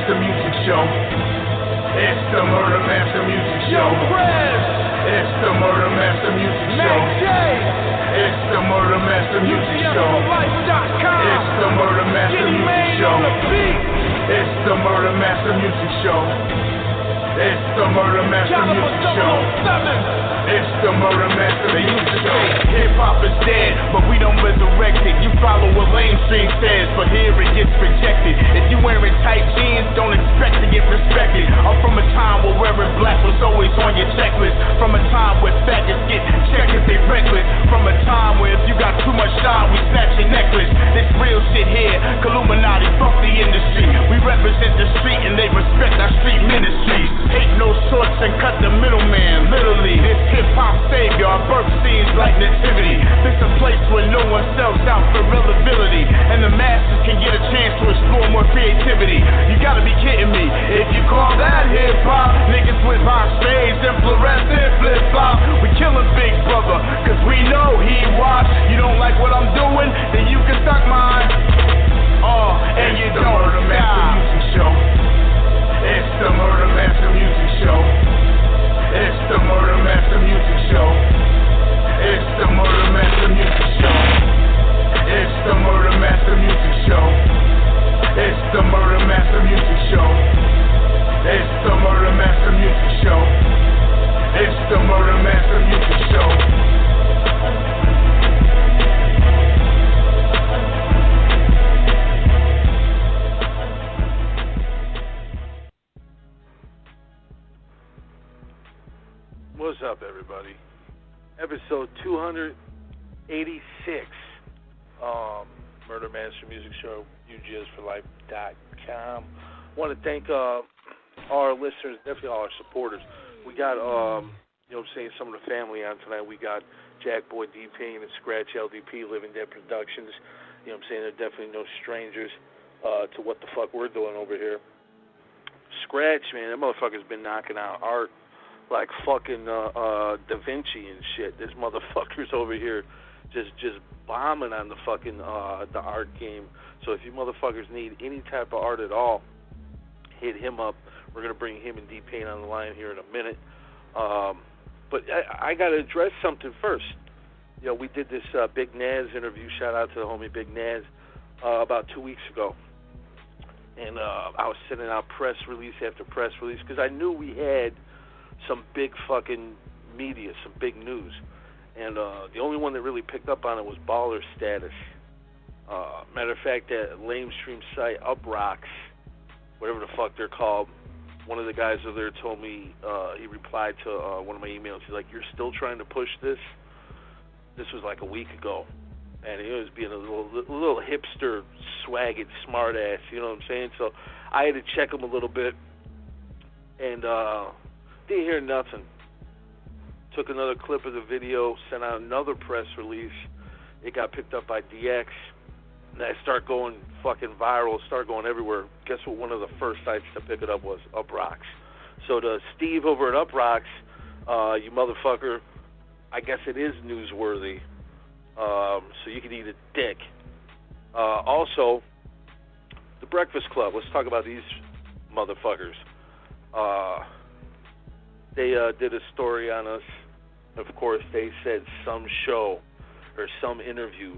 Master Music Show. It's the Murder Master Music Show. It's the Murder Master Music Show. It's the Murder Master Music Show. It's the Murder Master Music Show. It's the Murder Master Music Show. It's the Murder Master Music Show. It's the Murder Master Music Show. Hip-hop is dead, but we don't resurrect it. You follow what lamestream says, but here it gets rejected. If you wearing tight jeans, don't expect to get respected. I'm from a time where wearing black was always on your checklist. From a time where faggots get checked if they reckless. From a time where if you got too much shine, we snatch your necklace. This real shit here, Illuminati, fuck the industry. We represent the street and they respect our street ministries. Hit no shorts and cut the middleman, literally. This hip-hop savior, our birth scenes like nativity. This a place where no one sells out for reliability, and the masses can get a chance to explore more creativity. You gotta be kidding me. If you call that hip-hop, niggas with high shades and fluorescent flip-flop. We killing Big Brother, cause we know he watch. You don't like what I'm doing, then you can suck mine. And you don't Murder Master Music Show. It's the Murder Master Music Show. It's the Murder Master Music Show. It's the Murder Master Music Show. It's the Murder Master Music Show. It's the Murder Master Music Show. It's the Murder Master Music Show. It's the Murder Master Music Show. What's up, everybody? Episode 286, Murder Master Music Show, UGSforlife.com. Want to thank all our listeners, definitely all our supporters. We got, some of the family on tonight. We got Jackboy, D-Payne, and Scratch LDP, Living Dead Productions. They're definitely no strangers to what the fuck we're doing over here. Scratch, man, that motherfucker's been knocking out art like fucking Da Vinci and shit. This motherfucker's over here just bombing on the fucking the art game. So if you motherfuckers need any type of art at all, hit him up. We're gonna bring him and D-Payne on the line here in a minute. But I gotta address something first. We did this Big Naz interview. Shout out to the homie Big Naz about 2 weeks ago. And I was sending out press release after press release because I knew we had some big fucking media, some big news. And the only one that really picked up on it was Baller Status. Matter of fact, that lamestream site, Uprocks, whatever the fuck they're called, one of the guys over there told me, he replied to one of my emails, he's like, "You're still trying to push this?" This was like a week ago. And he was being a little hipster, swagged, smart ass, you know what I'm saying? So I had to check him a little bit. And didn't hear nothing. Took another clip of the video, sent out another press release. It got picked up by DX. And I start going fucking viral, start going everywhere. Guess what one of the first sites to pick it up was? Uprocks. So to Steve over at Uprocks, you motherfucker, I guess it is newsworthy. So you can eat a dick. Also, the Breakfast Club. Let's talk about these motherfuckers. They did a story on us. Of course, they said some show or some interview.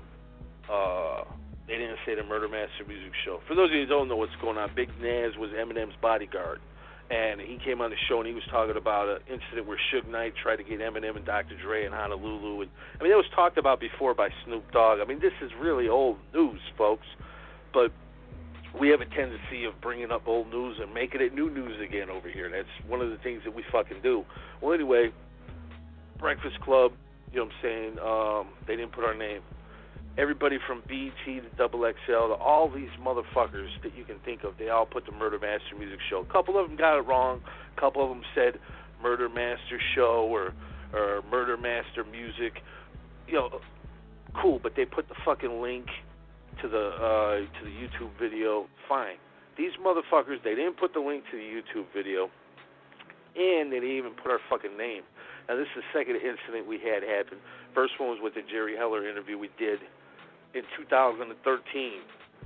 They didn't say the Murder Master Music Show. For those of you who don't know what's going on, Big Naz was Eminem's bodyguard. And he came on the show and he was talking about an incident where Suge Knight tried to get Eminem and Dr. Dre in Honolulu. And it was talked about before by Snoop Dogg. This is really old news, folks. But we have a tendency of bringing up old news and making it new news again over here. That's one of the things that we fucking do. Well, anyway, Breakfast Club, you know what I'm saying, they didn't put our name. Everybody from BET to XXL to all these motherfuckers that you can think of, they all put the Murder Master Music Show. A couple of them got it wrong. A couple of them said Murder Master Show or Murder Master Music. Cool, but they put the fucking link to the YouTube video. Fine. These motherfuckers, they didn't put the link to the YouTube video, and they didn't even put our fucking name. Now, this is the second incident we had happen. First one was with the Jerry Heller interview we did in 2013,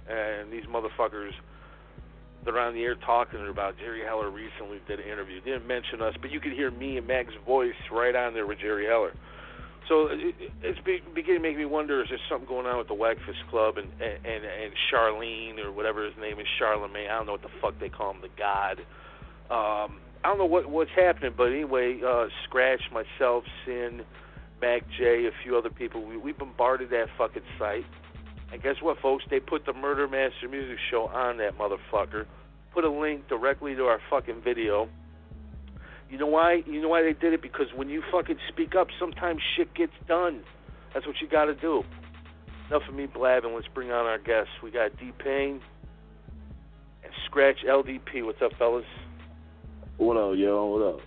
and these motherfuckers they're on the air talking about Jerry Heller recently did an interview. Didn't mention us, but you could hear me and Mac's voice right on there with Jerry Heller. So it's beginning to make me wonder, is there something going on with the Wackfist Club and Charlene, or whatever his name is, Charlemagne? I don't know what the fuck they call him, the God. I don't know what's happening, but anyway, Scratch, myself, Sin, Mac J, a few other people, we bombarded that fucking site. And guess what, folks? They put the Murder Master Music Show on that motherfucker. Put a link directly to our fucking video. You know why? You know why they did it? Because when you fucking speak up, sometimes shit gets done. That's what you got to do. Enough of me blabbing. Let's bring on our guests. We got D-Payne and Scratch LDP. What's up, fellas? What up, yo? What up?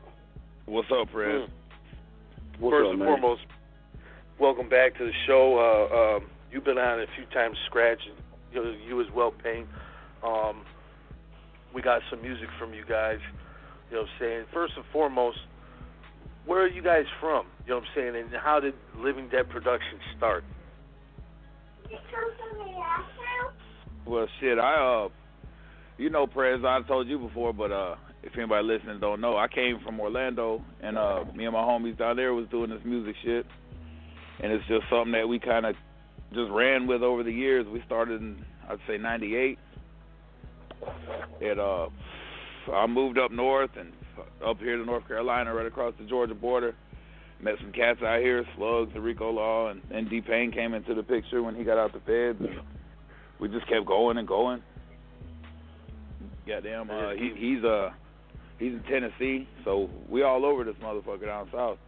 What's up, Fred? First and foremost, welcome back to the show. You've been on a few times, Scratch. You as well, Payne. We got some music from you guys. You know what I'm saying? First and foremost, where are you guys from? You know what I'm saying? And how did Living Dead Production start? Well, shit, you know, Prez, I told you before, but if anybody listening don't know, I came from Orlando, and me and my homies down there was doing this music shit, and it's just something that we kind of just ran with over the years. We started in, I'd say, 98, and I moved up north and up here to North Carolina, right across the Georgia border. Met some cats out here, Slugs, the Rico Law, and D-Payne came into the picture when he got out the feds. And we just kept going and going. Goddamn, he's in Tennessee, so we all over this motherfucker down south.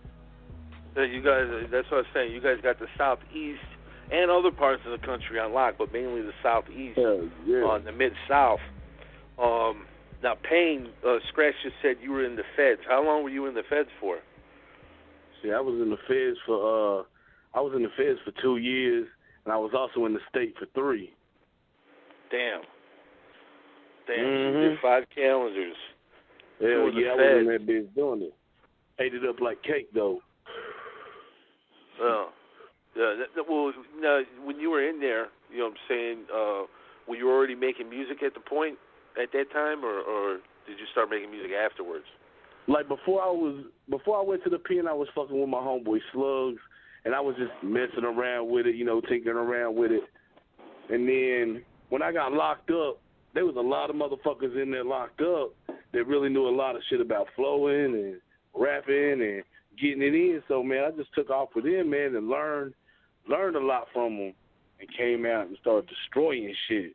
Yeah, you guys, that's what I was saying. You guys got the southeast and other parts of the country on lock, but mainly the southeast, the mid-south. Now, Payne, Scratch just said you were in the feds. How long were you in the feds for? See, I was in the feds for 2 years, and I was also in the state for 3. Damn. You did 5 calendars. Yeah, I was in that bitch doing it. Ate it up like cake, though. Oh. Yeah. Well, now, when you were in there, you know what I'm saying, were you already making music at that time, or did you start making music afterwards? Like before I went to the pen, I was fucking with my homeboy Slugs, and I was just messing around with it, tinkering around with it. And then when I got locked up, there was a lot of motherfuckers in there locked up that really knew a lot of shit about flowing and rapping and getting it in. So, man, I just took off with them, man, and learned a lot from them, and came out and started destroying shit.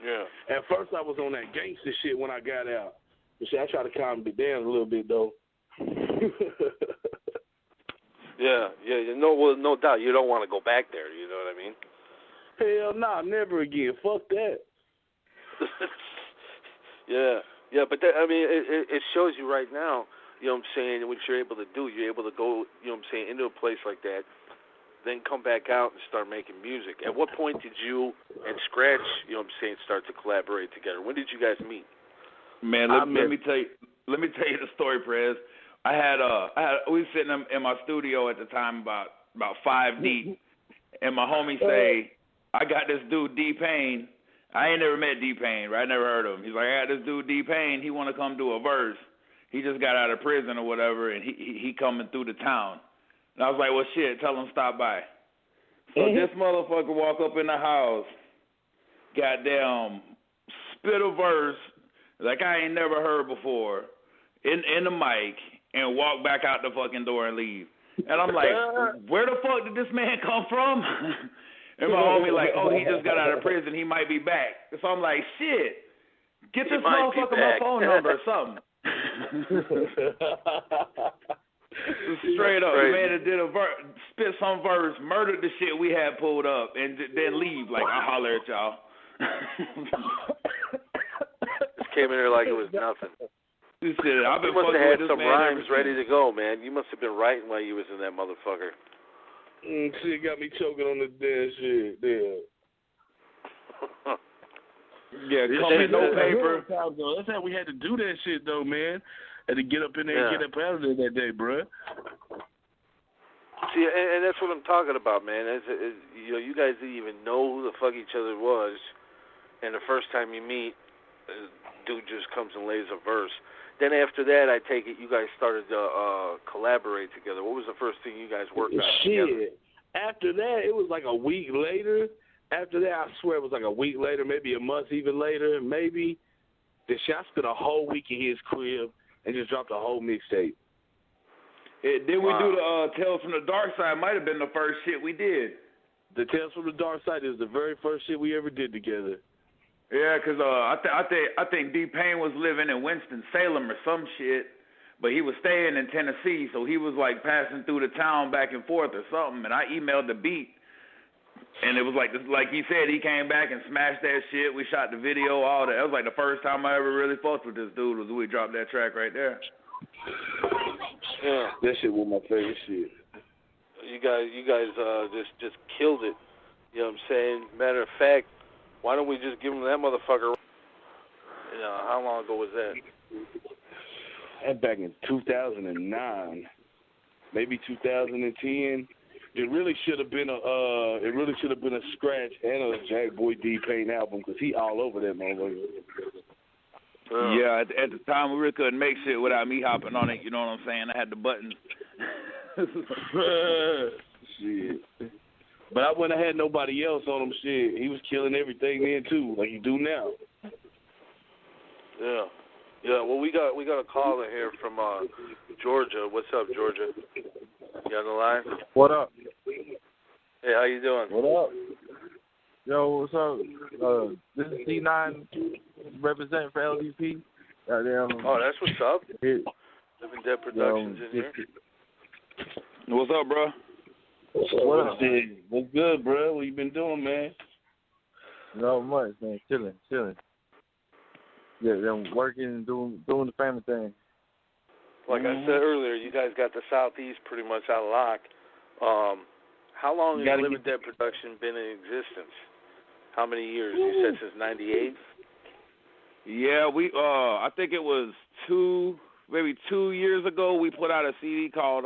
Yeah. At first, I was on that gangster shit when I got out. But shit, I try to calm it down a little bit, though. Yeah. No doubt. You don't want to go back there. You know what I mean? Hell nah, never again. Fuck that. Yeah. But that, I mean, it shows you right now. You know what I'm saying? What you're able to do. You're able to go. You know what I'm saying? Into a place like that. Then come back out and start making music. At what point did you and Scratch, you know what I'm saying, start to collaborate together? When did you guys meet? Man, let me tell you the story, Prez. We were sitting in my studio at the time about 5 deep, and my homie say, I got this dude D-Payne. I ain't never met D-Payne, right? I never heard of him. He's like, I got this dude D-Payne. He want to come do a verse. He just got out of prison or whatever, and he coming through the town. And I was like, well, shit, tell him stop by. So this motherfucker walk up in the house, goddamn, spit a verse like I ain't never heard before in the mic, and walk back out the fucking door and leave. And I'm like, where the fuck did this man come from? And my homie like, oh, he just got out of prison. He might be back. So I'm like, shit, get this motherfucker my phone number or something. Straight up, the man that did spit some verse, murdered the shit we had pulled up, and then leave like, I'll holler at y'all. Just came in here like it was nothing. You must have had some rhymes ready to go, man. You must have been writing while you was in that motherfucker. Shit got me choking on the damn shit. Yeah, coming no paper. That's how we had to do that shit, though, man. Had to get up in there and get up out of there that day, bruh. See, and that's what I'm talking about, man. You guys didn't even know who the fuck each other was. and the first time you meet, dude just comes and lays a verse. Then after that, I take it you guys started to collaborate together. What was the first thing you guys worked on together? After that, it was like a week later. After that, I swear it was like a week later, maybe a month even later, maybe. Then I spent a whole week in his crib and just dropped a whole mixtape. Did we do the Tales from the Dark Side? Might have been the first shit we did. The Tales from the Dark Side is the very first shit we ever did together. Yeah, because I think D-Payne was living in Winston-Salem or some shit, but he was staying in Tennessee, so he was like passing through the town back and forth or something, and I emailed the beat, and it was like he said, he came back and smashed that shit. We shot the video, all that. That was like the first time I ever really fucked with this dude was when we dropped that track right there. Yeah, that shit was my favorite shit. You guys just killed it. You know what I'm saying? Matter of fact, why don't we just give him that motherfucker? You know, how long ago was that? That back in 2009, maybe 2010. It really should have been a scratch and a Jackboy D-Payne album because he all over that motherfucker. Yeah, at the time we really couldn't make shit without me hopping on it. You know what I'm saying? I had the buttons. Shit. But I wouldn't have had nobody else on him. Shit, he was killing everything then too, like you do now. Yeah. Yeah, well, we got a caller here from Georgia. What's up, Georgia? You on the line? What up? Hey, how you doing? What up? Yo, what's up? This is C9 representing for LDP. Oh, that's what's up. Living Dead Productions in here. What's up, bro? What up, dude? What's good, bro? What you been doing, man? Not much, man. Chilling. Yeah, I'm working and doing the family thing. Like I said earlier, you guys got the Southeast pretty much out of lock. How long has Living Dead Production been in existence? How many years? You said since '98. Yeah, we I think it was maybe 2 years ago we put out a CD called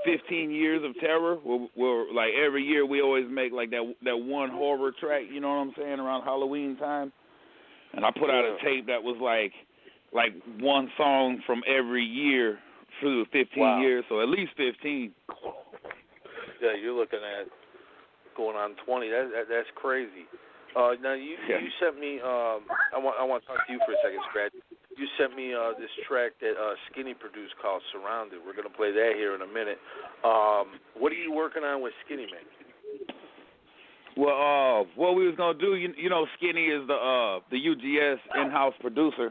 15 Years of Terror. Where like every year we always make like that one horror track. You know what I'm saying? Around Halloween time. And I put out a tape that was like one song from every year through 15 years, so at least 15. Yeah, you're looking at going on 20. That's crazy. Now you sent me. I want to talk to you for a second, Scratch. You sent me this track that Skinny produced called "Surrounded." We're gonna play that here in a minute. What are you working on with Skinny, man? Well, what we was gonna do, you know, Skinny is the UGS in-house producer.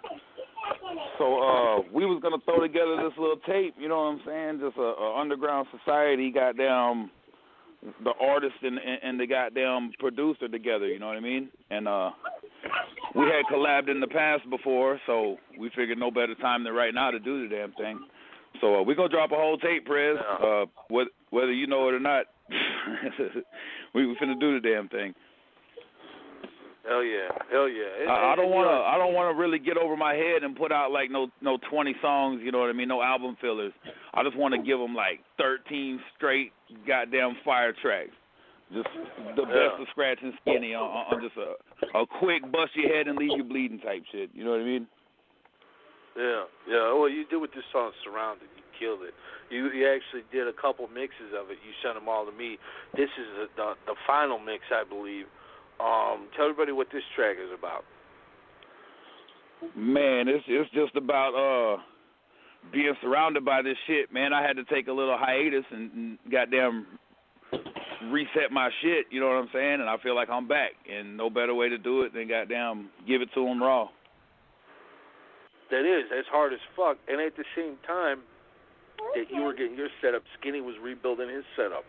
So we was gonna throw together this little tape, you know what I'm saying? Just a underground society, goddamn, the artist and the goddamn producer together, you know what I mean? And we had collabed in the past before, so we figured no better time than right now to do the damn thing. So we're gonna drop a whole tape, Prez, whether you know it or not. we finna do the damn thing. Hell yeah. I don't wanna really get over my head and put out like no 20 songs, you know what I mean? No album fillers. I just want to give them like 13 straight goddamn fire tracks. Just the best of Scratch and Skinny on just a quick bust your head and leave you bleeding type shit. You know what I mean? Yeah. Well, you did with this song "Surrounded." You killed it. You actually did a couple mixes of it. You sent them all to me. This is the final mix, I believe. Tell everybody what this track is about. Man, it's just about being surrounded by this shit, man. I had to take a little hiatus and goddamn reset my shit, you know what I'm saying? And I feel like I'm back, and no better way to do it than goddamn give it to them raw. That's hard as fuck. And at the same time that you were getting your setup, Skinny was rebuilding his setup.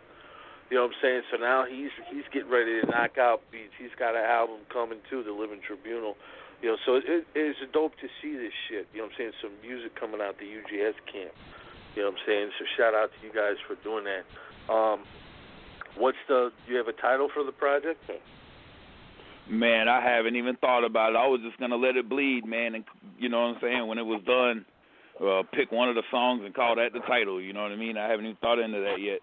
You know what I'm saying? So now he's getting ready to knock out beats. He's got an album coming too, The Living Tribunal. You know, so it's dope to see this shit. You know what I'm saying? Some music coming out the UGS camp. You know what I'm saying? So shout out to you guys for doing that. Do you have a title for the project? Man, I haven't even thought about it. I was just gonna let it bleed, man, and you know what I'm saying? When it was done, pick one of the songs and call that the title. You know what I mean? I haven't even thought into that yet.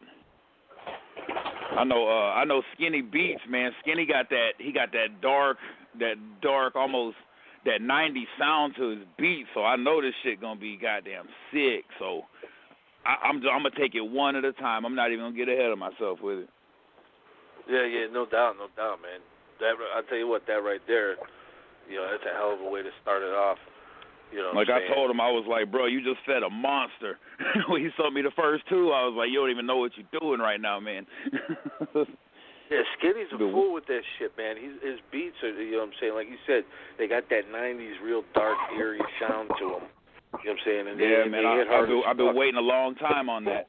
I know Skinny beats, man. Skinny got that. He got that dark that dark, almost that 90s sound to his beat. So I know this shit gonna be goddamn sick. So I'm gonna take it one at a time. I'm not even gonna get ahead of myself with it. Yeah, no doubt, man. I'll tell you what, that right there, that's a hell of a way to start it off. Like I told him, I was like, bro, you just fed a monster. When he told me the first two, I was like, you don't even know what you're doing right now, man. Yeah, Skinny's a fool with that shit, man. His beats are, like you said, they got that 90s real dark, eerie sound to them. You know what I'm saying? And yeah, man, I've been waiting a long time on that.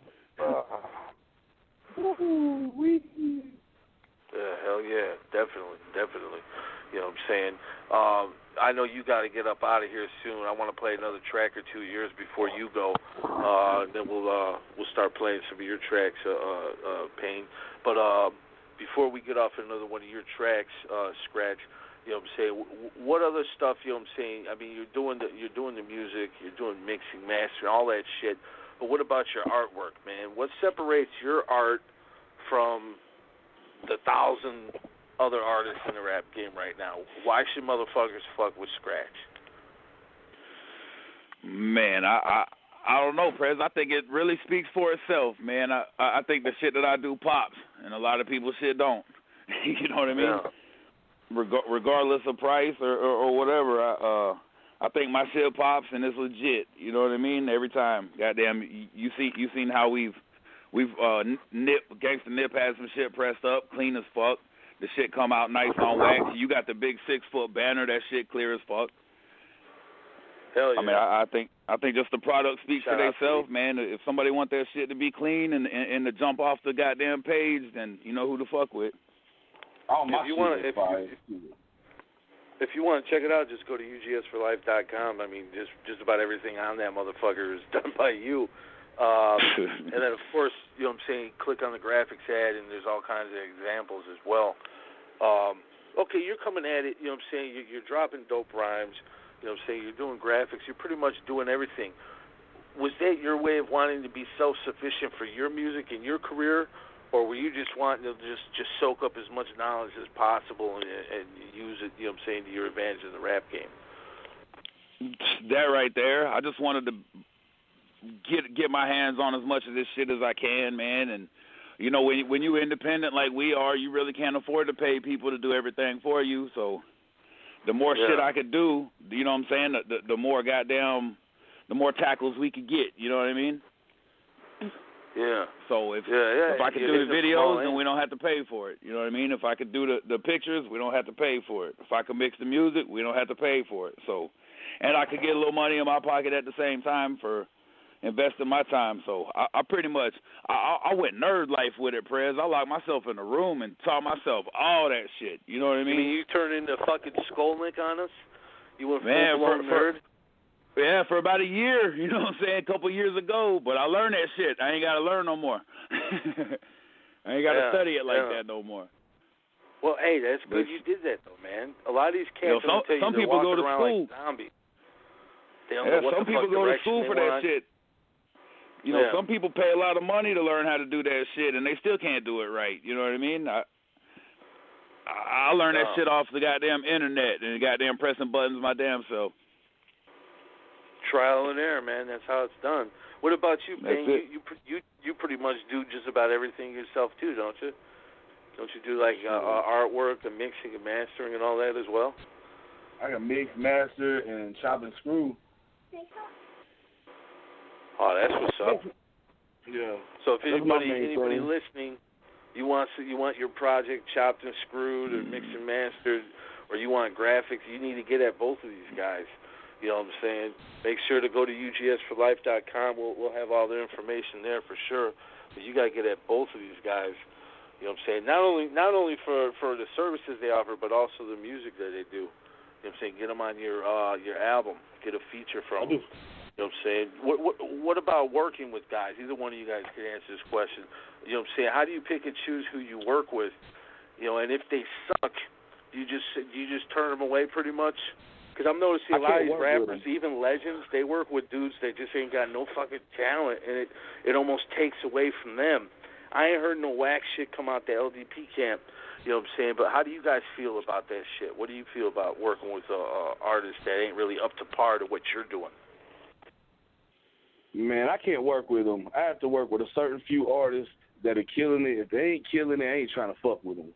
Yeah, hell yeah, definitely. You know what I'm saying? I know you got to get up out of here soon. I want to play another track or two of yours before you go. Then we'll start playing some of your tracks, Payne. But before we get off another one of your tracks, Scratch, you know what I'm saying? What other stuff? You know what I'm saying? I mean, you're doing the music, you're doing mixing, mastering, all that shit. But what about your artwork, man? What separates your art from the 1,000 other artists in the rap game right now? Why should motherfuckers fuck with Scratch? Man, I don't know, Prez. I think it really speaks for itself, man. I think the shit that I do pops, and a lot of people's shit don't. You know what I mean? Yeah. Regardless of price or whatever, I think my shit pops and it's legit. You know what I mean? Every time, goddamn, you seen how we've Gangsta Nip had some shit pressed up, clean as fuck. The shit come out nice on wax. You got the big 6-foot banner. That shit clear as fuck. Hell yeah. I mean, I think just the product speaks for themselves, man. If somebody want their shit to be clean and to jump off the goddamn page, then you know who to fuck with. Oh, my if you want to check it out, just go to ugsforlife.com. I mean, just about everything on that motherfucker is done by you. And then, of course, you know what I'm saying, click on the graphics ad, and there's all kinds of examples as well. Okay, you're coming at it, you know what I'm saying, you're dropping dope rhymes, you know what I'm saying, you're doing graphics, you're pretty much doing everything. Was that your way of wanting to be self-sufficient for your music and your career, or were you just wanting to just soak up as much knowledge as possible and use it, you know what I'm saying, to your advantage in the rap game? That right there, I just wanted to get my hands on as much of this shit as I can, man. And you know, when you're independent like we are, you really can't afford to pay people to do everything for you. So the more shit I could do, you know what I'm saying, the more goddamn, the more tackles we could get. You know what I mean? Yeah. So if I could do the videos, then we don't have to pay for it. You know what I mean? If I could do the pictures, we don't have to pay for it. If I could mix the music, we don't have to pay for it. So, and I could get a little money in my pocket at the same time for investing my time. So I pretty much, I went nerd life with it, Prez. I locked myself in a room and taught myself all that shit. You know what I mean? You turned into fucking Skolnick on us? You went full-blown nerd? Yeah, for about a year, you know what I'm saying, a couple years ago. But I learned that shit. I ain't got to learn no more. I ain't got to study it like that no more. Well, hey, that's good you did that, though, man. A lot of these cats some people go to school. Like zombies. They don't know what some the people go to school for that shit. You know, some people pay a lot of money to learn how to do that shit, and they still can't do it right. You know what I mean? I learned that shit off the goddamn internet and goddamn pressing buttons my damn self. Trial and error, man. That's how it's done. What about you, Payne? You pretty much do just about everything yourself too, don't you? Don't you do like artwork and mixing and mastering and all that as well? I can mix, master, and chop and screw. Oh, that's what's up. Yeah. So if anybody listening, you want your project chopped and screwed or mixed and mastered, or you want graphics, you need to get at both of these guys. You know what I'm saying? Make sure to go to ugsforlife.com. We'll have all their information there for sure. But you got to get at both of these guys. You know what I'm saying? Not only for the services they offer, but also the music that they do. You know what I'm saying? Get them on your album. Get a feature from them. You know what I'm saying? What about working with guys? Either one of you guys can answer this question. You know what I'm saying? How do you pick and choose who you work with? You know, and if they suck, do you just turn them away pretty much? Because I'm noticing a lot of these rappers, even legends, they work with dudes that just ain't got no fucking talent, and it almost takes away from them. I ain't heard no whack shit come out the LDP camp. You know what I'm saying? But how do you guys feel about that shit? What do you feel about working with artists that ain't really up to par to what you're doing? Man, I can't work with them. I have to work with a certain few artists that are killing it. If they ain't killing it, I ain't trying to fuck with them.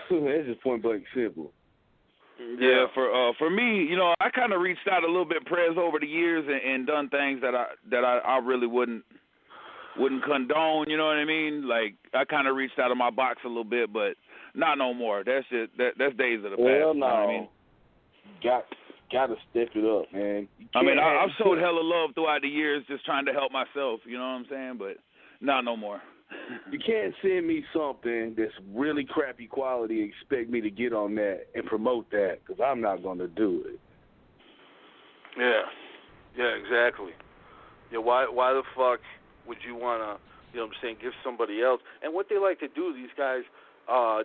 That's just point blank simple. Yeah, for me, you know, I kind of reached out a little bit, Prez, over the years and done things that I really wouldn't condone. You know what I mean? Like I kind of reached out of my box a little bit, but not no more. That's just that's days of the past. Well, no. You know what I mean? Got to step it up, man. I mean, I've showed hella love throughout the years, just trying to help myself. You know what I'm saying? But not no more. You can't send me something that's really crappy quality and expect me to get on that and promote that, because I'm not going to do it. Yeah, exactly. Yeah, why the fuck would you want to, you know what I'm saying, give somebody else? And what they like to do, these guys,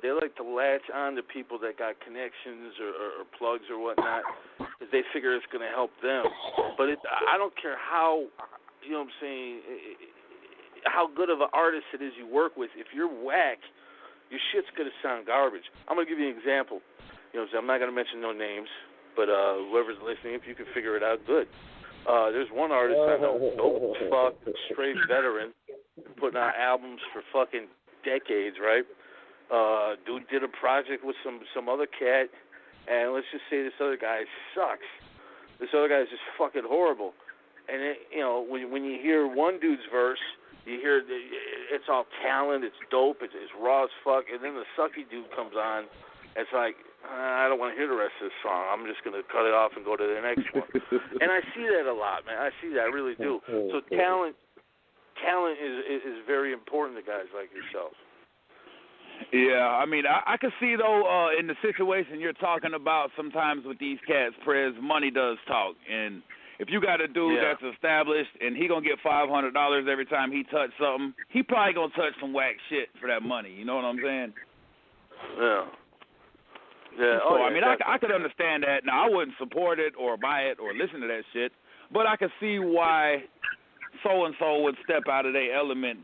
they like to latch on to people that got connections or plugs or whatnot, because they figure it's going to help them. But I don't care how, you know what I'm saying, how good of an artist it is you work with. If you're whack, your shit's going to sound garbage. I'm going to give you an example. You know what I'm saying? I'm not going to mention no names, but whoever's listening, if you can figure it out, good. There's one artist I know, dope fuck, straight veteran, putting out albums for fucking decades, right? Dude did a project with some other cat, and let's just say this other guy sucks. This other guy is just fucking horrible. And you know, when you hear one dude's verse, you hear it's all talent, it's dope, it's raw as fuck, and then the sucky dude comes on. It's like, I don't want to hear the rest of this song. I'm just going to cut it off and go to the next one. And I see that a lot, man. I see that, I really do. So talent is very important to guys like yourself. Yeah, I mean, I can see, though, in the situation you're talking about sometimes with these cats, Prez, money does talk. And if you got a dude that's established and he going to get $500 every time he touch something, he probably going to touch some whack shit for that money. You know what I'm saying? Yeah. Yeah. So, I mean, I could understand that. Now, I wouldn't support it or buy it or listen to that shit, but I could see why so-and-so would step out of their element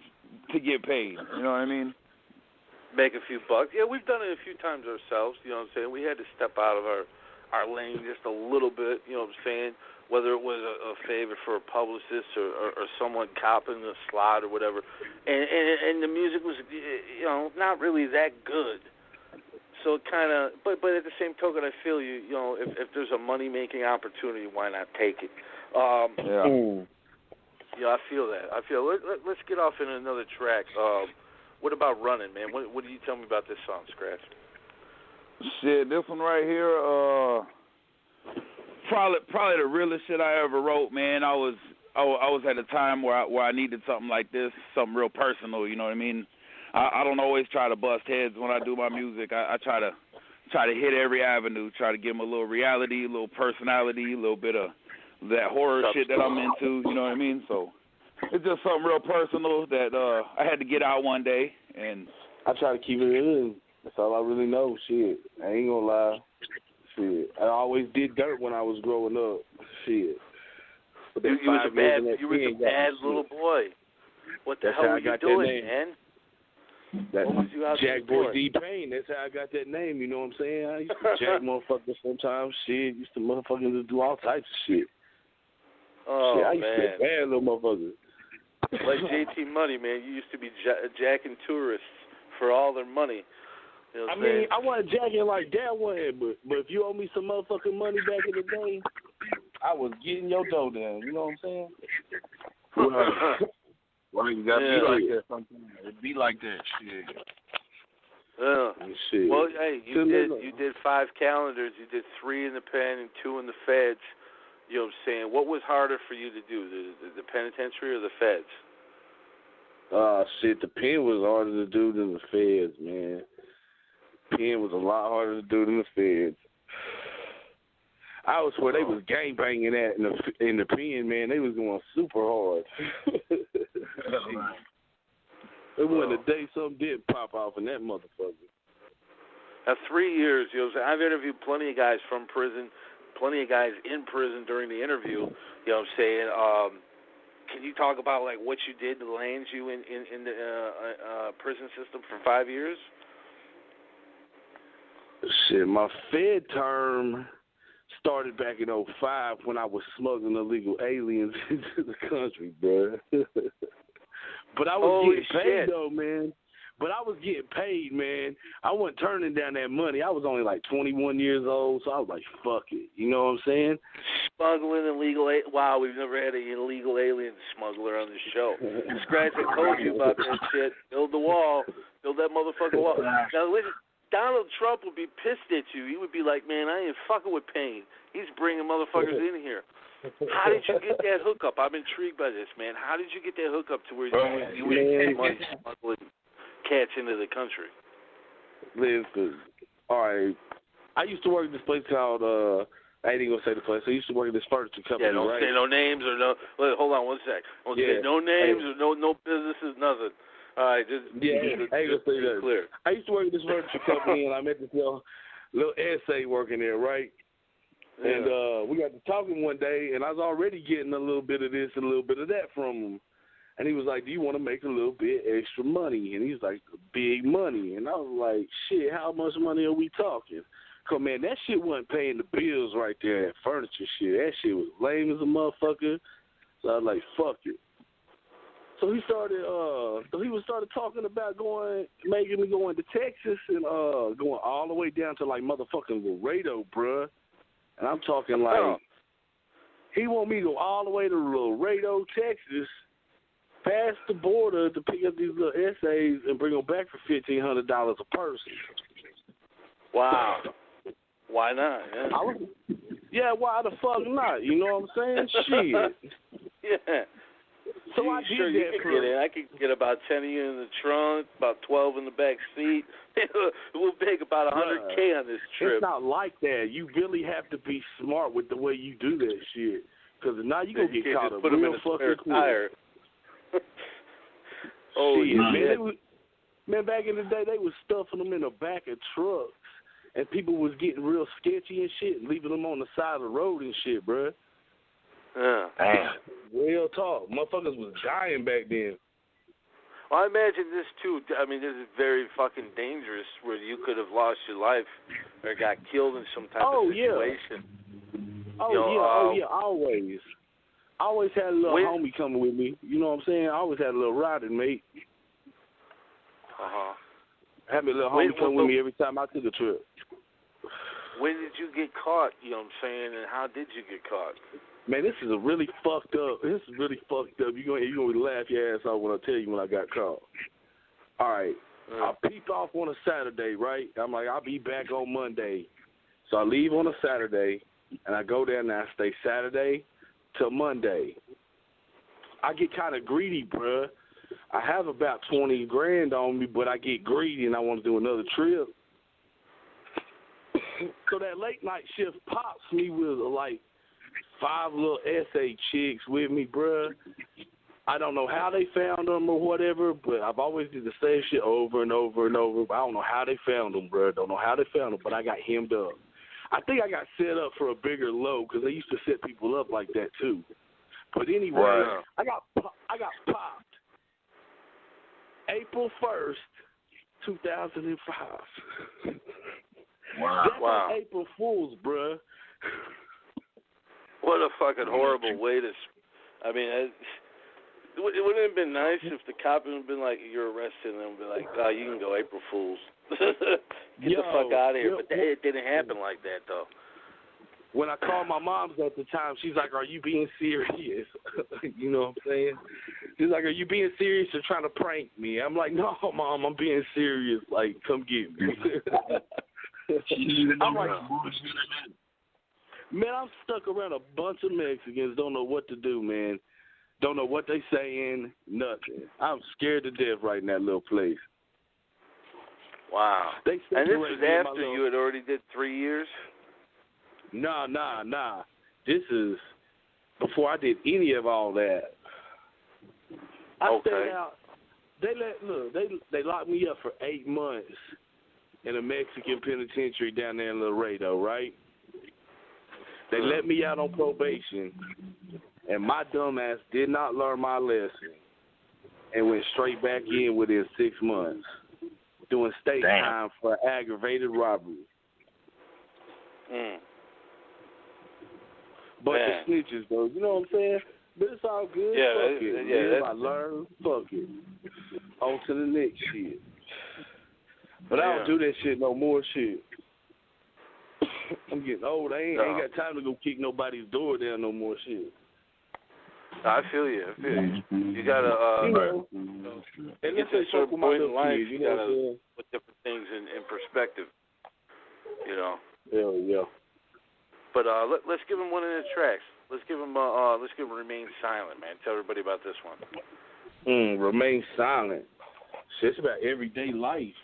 to get paid. You know what I mean? Make a few bucks. Yeah, we've done it a few times ourselves. You know what I'm saying? We had to step out of our lane just a little bit. You know what I'm saying? Whether it was a favor for a publicist or someone copping the slot or whatever. And the music was, you know, not really that good. So kind of, but at the same token, I feel you know, if there's a money-making opportunity, why not take it? Yeah, I feel that. Let's get off in another track. What about Running, man? What do you tell me about this song, Scratch? Shit, this one right here, probably the realest shit I ever wrote, man. I was at a time where I needed something like this, something real personal. You know what I mean? I don't always try to bust heads when I do my music. I try to hit every avenue, try to give them a little reality, a little personality, a little bit of that horror shit that I'm into. You know what I mean? So it's just something real personal that I had to get out one day. And I try to keep it in. That's all I really know. Shit, I ain't gonna lie. Shit, I always did dirt when I was growing up. Shit. But you was a bad little boy. What the hell were you doing, man? That's Jackboy D-Payne. That's how I got that name, you know what I'm saying? I used to jack motherfuckers sometimes, shit. Used to motherfucking do all types of shit. Oh, shit, I used to be a bad little motherfucker. Like JT Money, man. You used to be jacking tourists for all their money. You know what I mean, I wasn't jacking like that one, but if you owe me some motherfucking money back in the day, I was getting your dough down. You know what I'm saying? Well, you gotta be like that sometimes. It be like that, shit. Shit. Well, hey, you did 5 calendars. You did 3 in the pen and 2 in the feds. You know what I'm saying? What was harder for you to do, the penitentiary or the feds? Shit, the pen was harder to do than the feds, man. Pen was a lot harder to do than the feds. I was where they was gangbanging at in the pen, man. They was going super hard. It wasn't a day something did pop off in that motherfucker. Now, 3 years, you know what I'm saying? I've interviewed plenty of guys from prison, plenty of guys in prison during the interview. You know what I'm saying? Can you talk about like what you did to land you in the prison system for 5 years? Shit, my Fed term started back in '05 when I was smuggling illegal aliens into the country, bro. But I was getting paid, though, man. But I was getting paid, man. I wasn't turning down that money. I was only like 21 years old, so I was like, fuck it. You know what I'm saying? Smuggling illegal wow, we've never had an illegal alien smuggler on the show. Scratch, I told you about that shit. Build the wall. Build that motherfucking wall. Now, listen, Donald Trump would be pissed at you. He would be like, man, I ain't fucking with Payne. He's bringing motherfuckers in here. How did you get that hookup? I'm intrigued by this, man. How did you get that hookup to where you would get money smuggling cats into the country? Listen, all right. I used to work at this place called, I ain't even going to say the place. I used to work at this furniture company, don't right? say no names or no. Wait, hold on one sec. Don't say no names or no businesses, nothing. All right, just clear. I used to work at this furniture company, and I met this little essay working there, right? Yeah. And we got to talking one day, and I was already getting a little bit of this and a little bit of that from him. And he was like, do you want to make a little bit extra money? And he's like, big money. And I was like, shit, how much money are we talking? Because, man, that shit wasn't paying the bills right there, that furniture shit. That shit was lame as a motherfucker. So I was like, fuck it. So he started talking about making me go into Texas and going all the way down to like motherfucking Laredo, bruh. And I'm talking like, he want me to go all the way to Laredo, Texas, past the border to pick up these little essays and bring them back for $1,500 a person. Wow. Why not? Yeah. Why the fuck not? You know what I'm saying? Shit. Yeah. So I did sure that. You could get in. I could get about 10 of you in the trunk, about 12 in the back seat. We'll make about $100K on this trip. It's not like that. You really have to be smart with the way you do that shit. Because now you're going to get caught up real fucking tire. Oh, shit, man, back in the day, they was stuffing them in the back of trucks, and people was getting real sketchy and shit, and leaving them on the side of the road and shit, bruh. Damn. Real talk. Motherfuckers was dying back then. Well, I imagine this, too. I mean, this is very fucking dangerous where you could have lost your life or got killed in some type of situation. Yeah, always. I always had a little homie coming with me. You know what I'm saying? I always had a little riding mate. Had me a little homie come with me every time I took a trip. When did you get caught? You know what I'm saying? And how did you get caught? Man, this is really fucked up. You're gonna laugh your ass off when I tell you when I got caught. All right. I peeped off on a Saturday, right? I'm like, I'll be back on Monday. So I leave on a Saturday, and I go there and I stay Saturday till Monday. I get kind of greedy, bruh. I have about 20 grand on me, but I get greedy and I want to do another trip. So that late night shift pops me with like 5 little essay chicks with me, bruh. I don't know how they found them or whatever, but I've always did the same shit over and over and over. But I don't know how they found them, bruh. Don't know how they found them, but I got hemmed up. I think I got set up for a bigger load because they used to set people up like that too. But anyway, I got popped April 1st, 2005. That's on April Fool's, bruh. What a fucking horrible way to... I mean, it wouldn't have been nice if the cop had been like, you're arrested, and then be like, oh, you can go April Fool's. Get the fuck out of here. But it didn't happen like that, though. When I called my mom's at the time, she's like, are you being serious? You know what I'm saying? She's like, are you being serious or trying to prank me? I'm like, no, Mom, I'm being serious. Like, come get me. I'm like, man, I'm stuck around a bunch of Mexicans, don't know what to do, man. Don't know what they saying, nothing. I'm scared to death right in that little place. Wow. And this was after you had already did 3 years? Nah. This is before I did any of all that. I stayed out. They locked me up for 8 months in a Mexican penitentiary down there in Laredo, right? They let me out on probation, and my dumb ass did not learn my lesson and went straight back in within 6 months, doing state time for aggravated robbery. But the snitches, though, you know what I'm saying? But it's all good. Yeah, fuck it. If I learn, fuck it. On to the next shit. But I don't do that shit no more. Shit. I'm getting old. I ain't got time to go kick nobody's door down no more. Shit. I feel you. You gotta, get to a certain point in life. You gotta put different things in perspective. You know. Hell yeah. But let's give him one of the tracks. Let's give him Remain Silent, man. Tell everybody about this one. Remain Silent. Shit's about everyday life.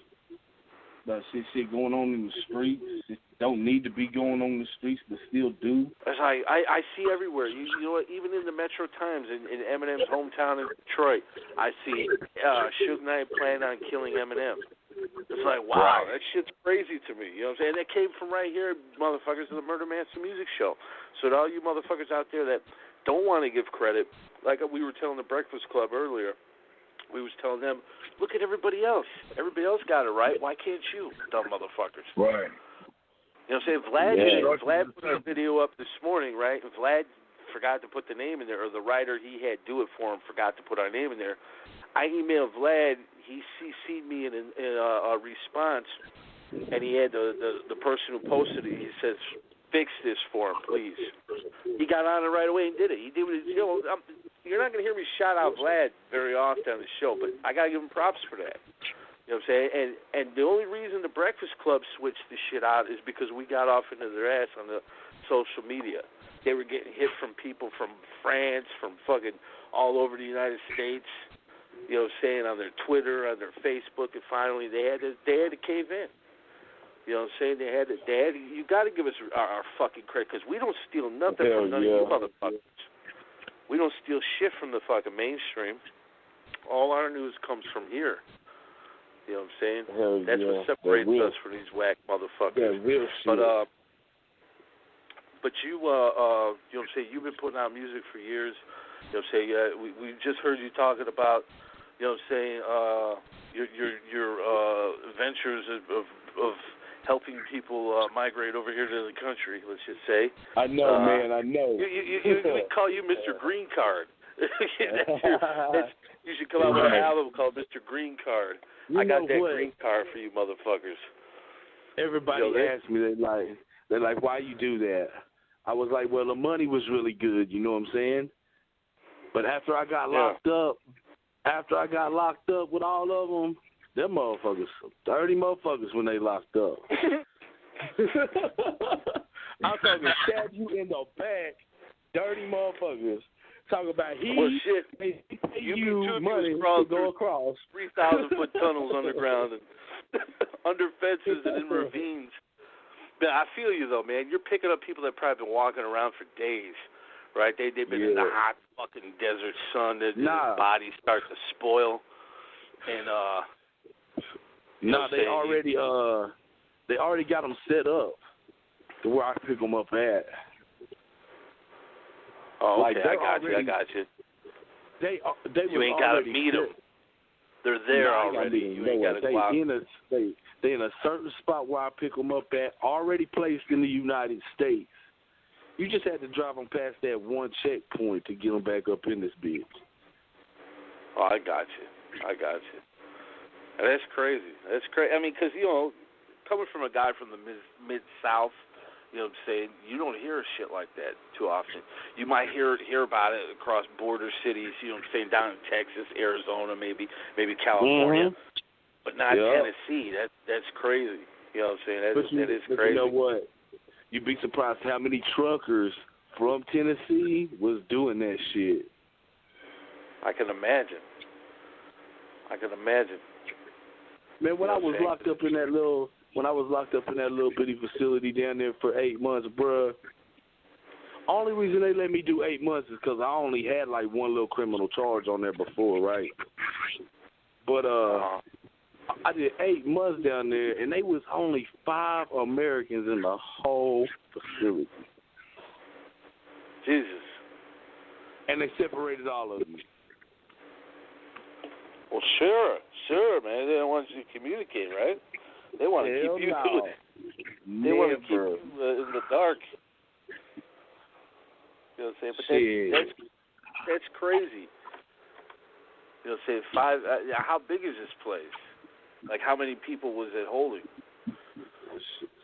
About shit going on in the streets. It don't need to be going on in the streets, but still do. That's I see everywhere. You know what? Even in the Metro Times, in Eminem's hometown in Detroit, I see Suge Knight planning on killing Eminem. It's like, wow, that shit's crazy to me. You know what I'm saying? That came from right here, motherfuckers, to the Murder Master Music Show. So to all you motherfuckers out there that don't want to give credit, like we were telling the Breakfast Club earlier, we was telling them, look at everybody else. Everybody else got it right. Why can't you, dumb motherfuckers? Right. You know what I'm saying? Vlad put a video up this morning, right? Vlad forgot to put the name in there, or the writer he had do it for him forgot to put our name in there. I emailed Vlad. He CC'd me in a response, and he had the person who posted it. He says, fix this for him, please. He got on it right away and did it. He did it. You know, you're not going to hear me shout out Vlad very often on the show, but I got to give him props for that. You know what I'm saying? And the only reason the Breakfast Club switched the shit out is because we got off into their ass on the social media. They were getting hit from people from France, from fucking all over the United States, you know what I'm saying, on their Twitter, on their Facebook, and finally they had to cave in. You know what I'm saying? They had to, you got to give us our fucking credit, because we don't steal nothing from none of you motherfuckers. We don't steal shit from the fucking mainstream. All our news comes from here. You know what I'm saying? That's what separates us from these whack motherfuckers. Real shit. But you, you know what I'm saying, you've been putting out music for years. You know what I'm saying? We just heard you talking about, you know what I'm saying, your ventures of helping people migrate over here to the country, let's just say. I know, man, I know. We call you Mr. Green Card. You should come out with an album called Mr. Green Card. I got that green card for you motherfuckers. Everybody asks me, they're like, why you do that? I was like, well, the money was really good, you know what I'm saying? But after I got locked up with all of them motherfuckers, 30 motherfuckers when they locked up. I'm talking stab you in the back, dirty motherfuckers. Talk about pay you money to go across 3,000-foot tunnels underground and under fences and in ravines. But I feel you though, man. You're picking up people that probably been walking around for days, right? They've been in the hot fucking desert sun. Their bodies start to spoil, and they already got them set up to where I pick them up at. Oh, okay, I got you. You ain't got to meet them. They're there already. You ain't got to go out. They in a certain spot where I pick them up at, already placed in the United States. You just had to drive them past that one checkpoint to get them back up in this bitch. Oh, I got you. And that's crazy. I mean, because, you know, coming from a guy from the mid-South, you know what I'm saying, you don't hear shit like that too often. You might hear about it across border cities, you know what I'm saying, down in Texas, Arizona, maybe California, but not Tennessee. That's crazy. You know what I'm saying? That is crazy. You know what? You'd be surprised how many truckers from Tennessee was doing that shit. I can imagine. Man, when I was locked up in that little bitty facility down there for 8 months, bruh, only reason they let me do 8 months is because I only had like one little criminal charge on there before, right? But I did 8 months down there, and they was only 5 Americans in the whole facility. Jesus. And they separated all of them. Well, sure, man. They don't want you to communicate, right? They want to keep you. They want to keep you in the dark. You know what I'm saying? But that's crazy. You know what I'm saying? How big is this place? Like, how many people was it holding?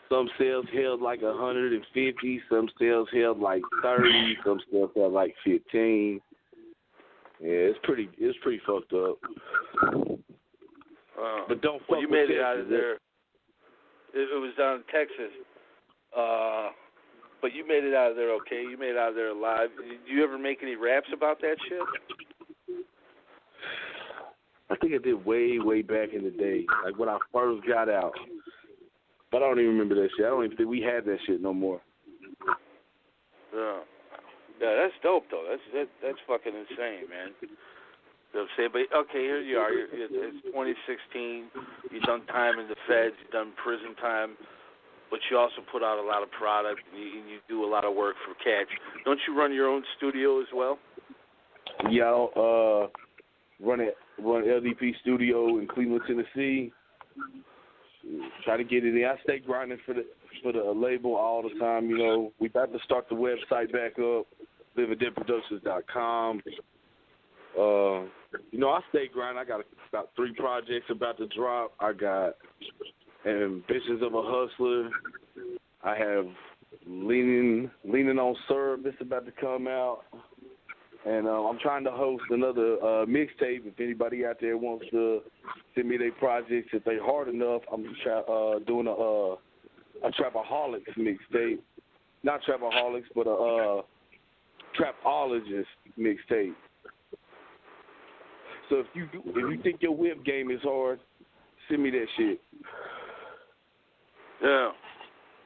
Some sales held like 150. Some sales held like 30. Some sales held like 15. Yeah, it's pretty fucked up. But don't fuck with you made it out of there. It was down in Texas. But you made it out of there okay. You made it out of there alive. Did you ever make any raps about that shit? I think I did way back in the day, like when I first got out. But I don't even remember that shit. I don't even think we had that shit no more. Yeah, that's dope though. That's fucking insane, man. You know what I'm saying? But okay, here you are. It's 2016. You've done time in the feds. You've done prison time. But you also put out a lot of product. You do a lot of work for cats. Don't you run your own studio as well? Yeah, run LDP studio in Cleveland, Tennessee. Try to get it in. I stay grinding for the label all the time. You know, we about to start the website back up, livingdeadproductions.com. You know, I stay grinding. I got about 3 projects about to drop. I got Ambitions of a Hustler. I have Leaning on Serve that's about to come out. And I'm trying to host another mixtape. If anybody out there wants to send me their projects, if they hard enough, I'm doing a Trapaholics mixtape. Not Trapaholics, but a Trapologist mixtape. So if you think your whip game is hard, send me that shit. Yeah.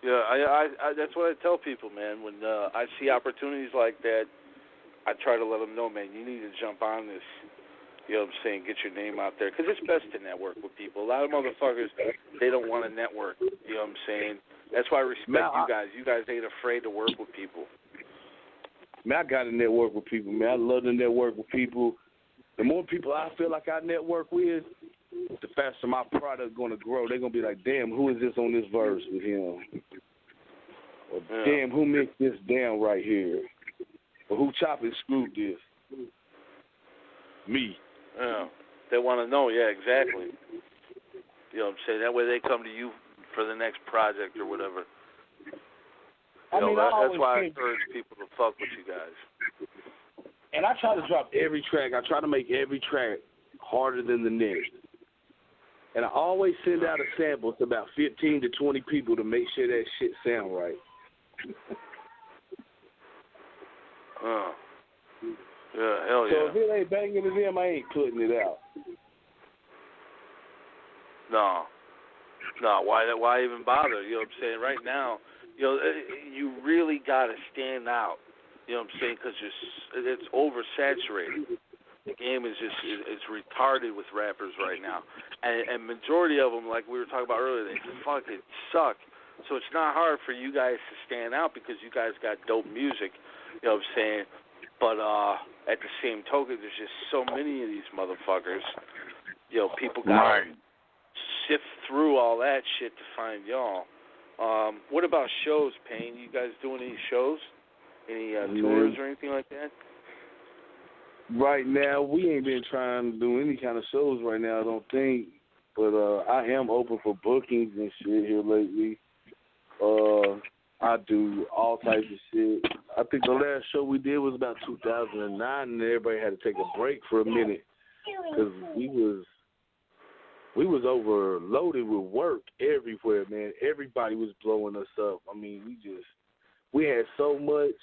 I that's what I tell people, man. When I see opportunities like that, I try to let them know, man, you need to jump on this. You know what I'm saying? Get your name out there. Because it's best to network with people. A lot of motherfuckers, they don't want to network. You know what I'm saying? That's why I respect you guys. You guys ain't afraid to work with people. Man, I got to network with people, man. I love to network with people. The more people I feel like I network with, the faster my product going to grow. They're going to be like, damn, who is this on this verse with him? Or, damn, who mixed this down right here? Or who chopped and screwed this? Me. Yeah. They want to know, yeah, exactly. You know what I'm saying? That way they come to you for the next project or whatever. That's why I encourage people to fuck with you guys. And I try to drop every track. I try to make every track harder than the next. And I always send out a sample to about 15 to 20 people to make sure that shit sound right. Yeah, hell yeah. So if it ain't banging to them, I ain't putting it out. No, why even bother? You know what I'm saying? Right now, you really got to stand out. You know what I'm saying? Because it's oversaturated. The game is it's retarded with rappers right now. And majority of them, like we were talking about earlier, they fucking suck. So it's not hard for you guys to stand out because you guys got dope music. You know what I'm saying? But at the same token, there's just so many of these motherfuckers. People got to sift through all that shit to find y'all. What about shows, Payne? You guys doing any shows? Any tours or anything like that? Right now, we ain't been trying to do any kind of shows right now, I don't think. But I am open for bookings and shit here lately. I do all types of shit. I think the last show we did was about 2009, and everybody had to take a break for a minute because we was overloaded with work everywhere, man. Everybody was blowing us up. I mean, we had so much,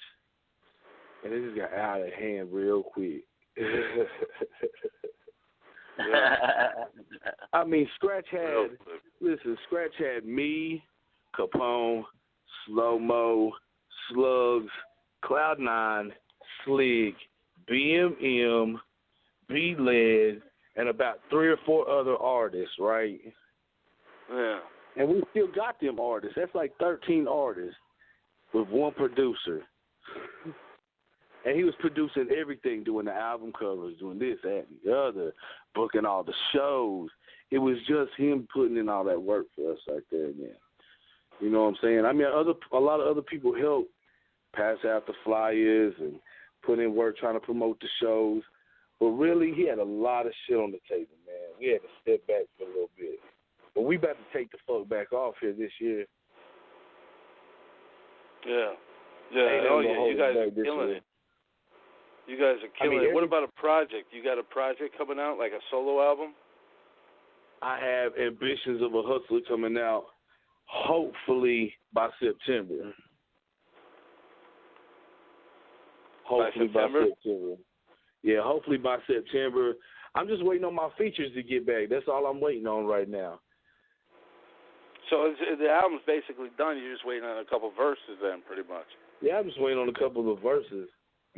and it just got out of hand real quick. I mean, Scratch had me, Capone, Slow-Mo, Slugs, Cloud9, Slick, BMM, B-Led, and about 3 or 4 other artists, right? Yeah. And we still got them artists. That's like 13 artists with one producer. And he was producing everything, doing the album covers, doing this, that, and the other, booking all the shows. It was just him putting in all that work for us right there and then. You know what I'm saying? I mean, a lot of other people helped pass out the flyers and put in work trying to promote the shows. But really, he had a lot of shit on the table, man. We had to step back for a little bit. But we about to take the fuck back off here this year. Yeah. Yeah. Oh, yeah. You guys are killing it. You guys are killing it. What about a project? You got a project coming out, like a solo album? I have ambitions of a hustler coming out, hopefully by September. Hopefully by September. Yeah, hopefully by September. I'm just waiting on my features to get back. That's all I'm waiting on right now. So the album's basically done. You're just waiting on a couple verses then, pretty much. Yeah, I'm just waiting on a couple of verses.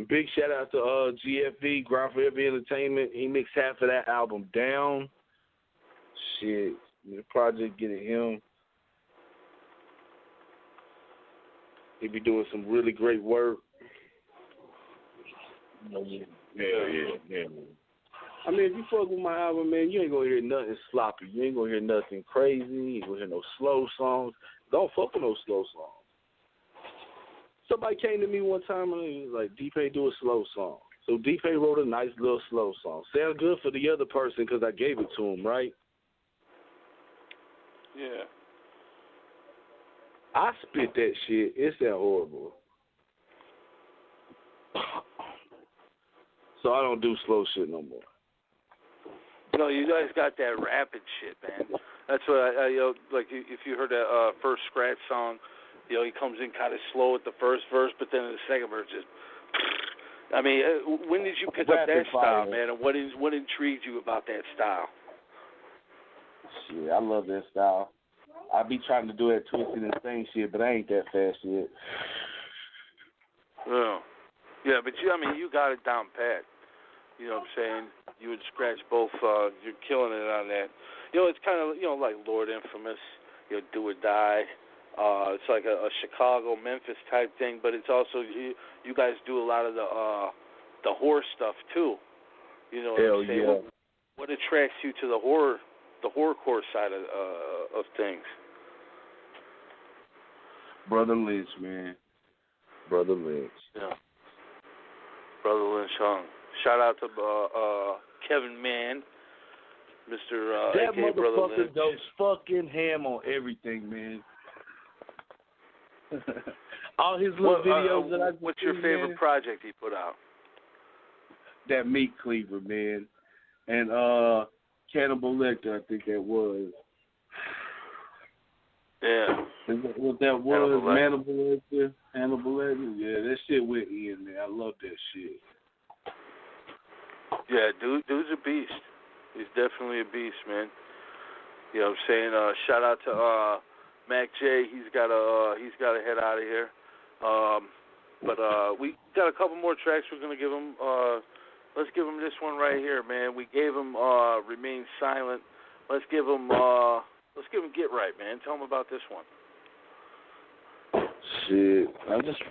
Big shout out to GFV, Ground for Every Entertainment. He mixed half of that album down. Shit, the project getting him. He be doing some really great work. Yeah. I mean, if you fuck with my album, man, you ain't gonna hear nothing sloppy. You ain't gonna hear nothing crazy. You ain't gonna hear no slow songs. Don't fuck with no slow songs. Somebody came to me one time and he was like, D-Payne, do a slow song. So D-Payne wrote a nice little slow song. Sound good for the other person because I gave it to him, right? Yeah. I spit that shit. It sound horrible. So I don't do slow shit no more. No, you guys got that rapid shit, man. That's what like if you heard that first Scratch song, he comes in kind of slow at the first verse, but then in the second verse just. I mean, when did you pick up that style, man? And what intrigued you about that style? Shit, I love that style. I be trying to do that twisting and same shit, but I ain't that fast yet. Yeah, but you got it down pat. You know what I'm saying? You would Scratch both. You're killing it on that. It's kind of like Lord Infamous. Do or Die. It's like a Chicago, Memphis type thing, but it's also you guys do a lot of the horror stuff too. You know what I'm saying? Yeah. What attracts you to the horrorcore side of things? Brother Lynch, man. Brother Lynch. Yeah. Brother Lynch Hung. Shout out to Kevin Mann, Mr. That A.K.A. Brother Lynch. motherfucker goes fucking ham on everything, man. All his little videos that I what's your favorite project he put out? That Meat Cleaver, man. And Cannibal Lecter, I think that was. Yeah. What that was, Hannibal Lecter? Yeah, that shit went in, man. I love that shit. Yeah, dude's a beast. He's definitely a beast, man. You know what I'm saying? Shout out to Mac J. He's got to head out of here. But we got a couple more tracks we're gonna give him. Let's give him this one right here, man. We gave him Remain Silent. Let's give him Get Right, man. Tell him about this one. Shit, I just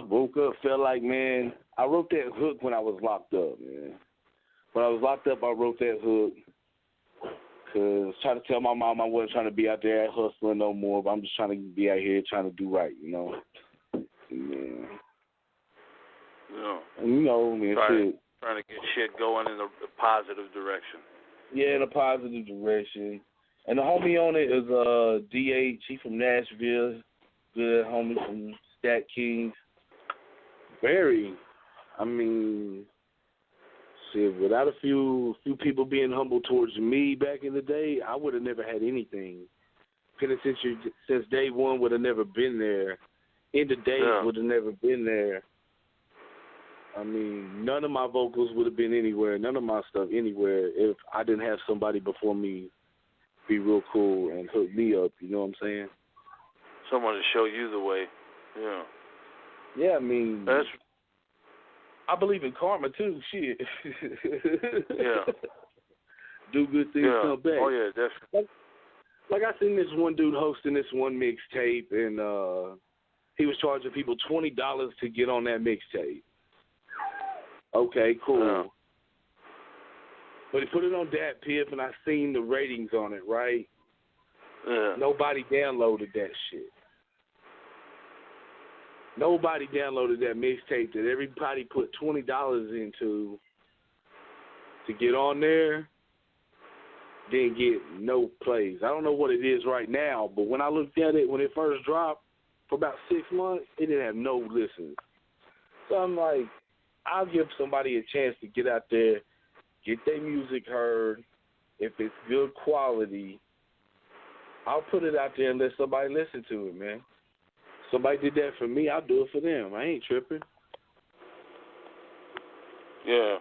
woke up, felt like, man, I wrote that hook when I was locked up, man. When I was locked up, I wrote that hook because I was trying to tell my mom I wasn't trying to be out there hustling no more, but I'm just trying to be out here trying to do right, you know. Yeah. And, man, trying to get shit going in a positive direction. Yeah, in a positive direction. And the homie on it is DH. He from Nashville. Good homie from Stat Kings. Very. I mean, shit, without a few people being humble towards me back in the day, I would have never had anything. Penitentiary since day one would have never been there. End of days would have never been there. I mean, none of my vocals would have been anywhere, none of my stuff anywhere if I didn't have somebody before me be real cool and hook me up, you know what I'm saying? Someone to show you the way, yeah. Yeah, I mean, I believe in karma too, shit. Yeah. Do good things, come back. Oh, yeah, definitely. Like I seen this one dude hosting this one mixtape, and he was charging people $20 to get on that mixtape. Okay, cool. But he put it on Dat Piff, and I seen the ratings on it, right? Nobody downloaded that shit. Nobody downloaded that mixtape that everybody put $20 into to get on there, didn't get no plays. I don't know what it is right now, but when I looked at it when it first dropped for about 6 months, it didn't have no listens. So I'm like, I'll give somebody a chance to get out there, get their music heard. If it's good quality, I'll put it out there and let somebody listen to it, man. Somebody did that for me, I'll do it for them. I ain't tripping. Yeah.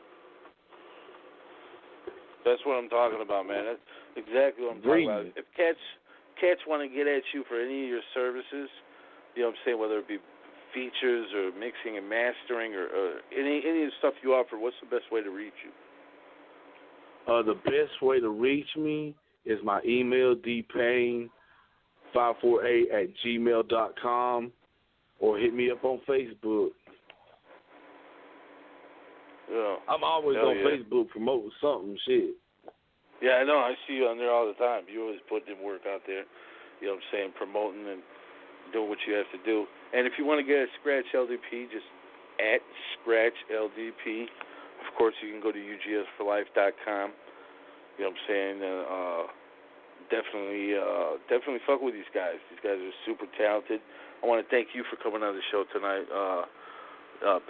That's what I'm talking about, man. That's exactly what I'm talking about. If cats want to get at you for any of your services, you know what I'm saying, whether it be features or mixing and mastering or any of the stuff you offer, what's the best way to reach you? The best way to reach me is my email, dpayne548@gmail.com, or hit me up on Facebook. Yeah. I'm always on Facebook promoting something, shit. Yeah, I know. I see you on there all the time. You always put in work out there, you know what I'm saying, promoting and doing what you have to do. And if you want to get a Scratch LDP, just at Scratch LDP. Of course, you can go to ugsforlife.com. You know what I'm saying? Definitely fuck with these guys. These guys are super talented. I want to thank you for coming on the show tonight,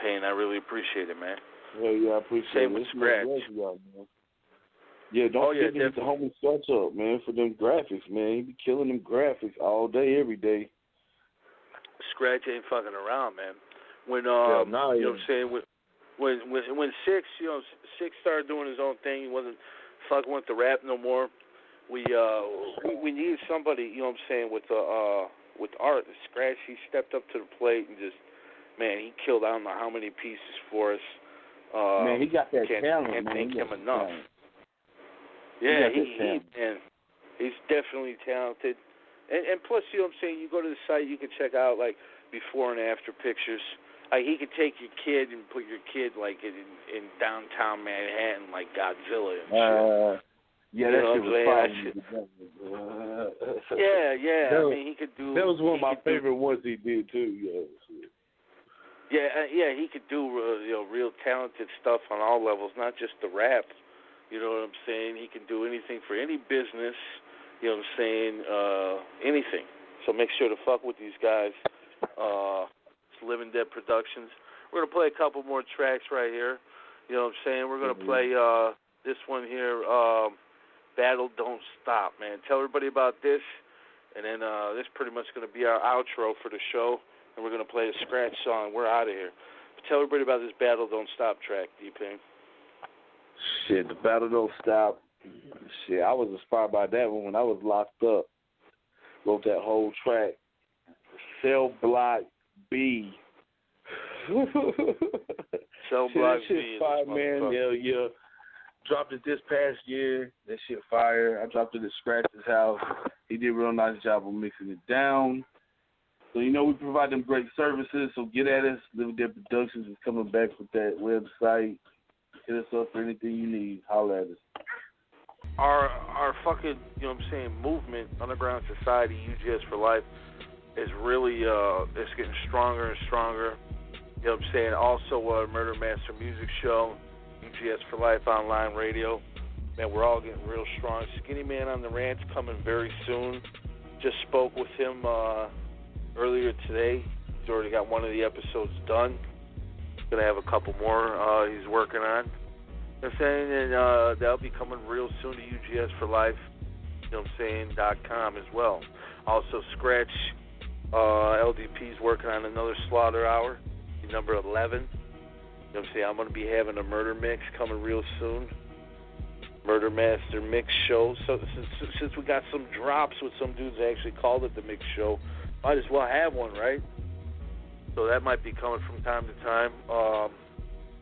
Payne. I really appreciate it, man. Yeah, I appreciate it. Same with Scratch. Yeah, don't forget to hit the homie Scratch up, man, for them graphics, man. He be killing them graphics all day, every day. Scratch ain't fucking around, man. When you know what I'm saying, when Six started doing his own thing, he wasn't fucking with the rap no more. We needed somebody, you know what I'm saying, with art. Scratch, he stepped up to the plate and just, man, he killed I don't know how many pieces for us. Man, he got that talent, can't man. thank him enough. Talent. Yeah, he's definitely talented. And plus, you know what I'm saying, you go to the site, you can check out, like, before and after pictures. Like, he could take your kid and put your kid, like, in downtown Manhattan, like Godzilla and shit. Yeah, that shit was fire. Yeah. I mean, he could do... That was one of my favorite ones he did, too, Yeah, he could do real talented stuff on all levels, not just the rap. You know what I'm saying? He can do anything for any business. You know what I'm saying? Anything. So make sure to fuck with these guys. It's Living Dead Productions. We're gonna play a couple more tracks right here. You know what I'm saying? We're gonna play this one here. Battle Don't Stop, man. Tell everybody about this, and then this is pretty much gonna be our outro for the show. And we're going to play a Scratch song. We're out of here. But tell everybody about this Battle Don't Stop track, D-Payne. Shit, the Battle Don't Stop. Shit, I was inspired by that one when I was locked up. Wrote that whole track. Cell Block B. Cell Block B. Shit fire, man. Yeah. Dropped it this past year. That shit fire. I dropped it at Scratch's house. He did a real nice job of mixing it down. So, we provide them great services, so get at us. Living Dead Productions is coming back with that website. Hit us up for anything you need. Holler at us. Our fucking, you know what I'm saying, movement, Underground Society, UGS for Life, is really, it's getting stronger and stronger. You know what I'm saying? Also, Murder Master Music Show, UGS for Life Online Radio. Man, we're all getting real strong. Skinny Man on the Ranch coming very soon. Just spoke with him, earlier today. He's already got one of the episodes done. He's going to have a couple more he's working on. You know what I'm saying? And that'll be coming real soon to UGS for Life, you know what I'm saying, .com as well. Also, Scratch LDP's working on another Slaughter Hour, number 11. You know what I'm saying? I'm going to be having a murder mix coming real soon. Murder Master Mix Show. So since we got some drops with some dudes that actually called it the Mix Show, might as well have one, right? So that might be coming from time to time. Of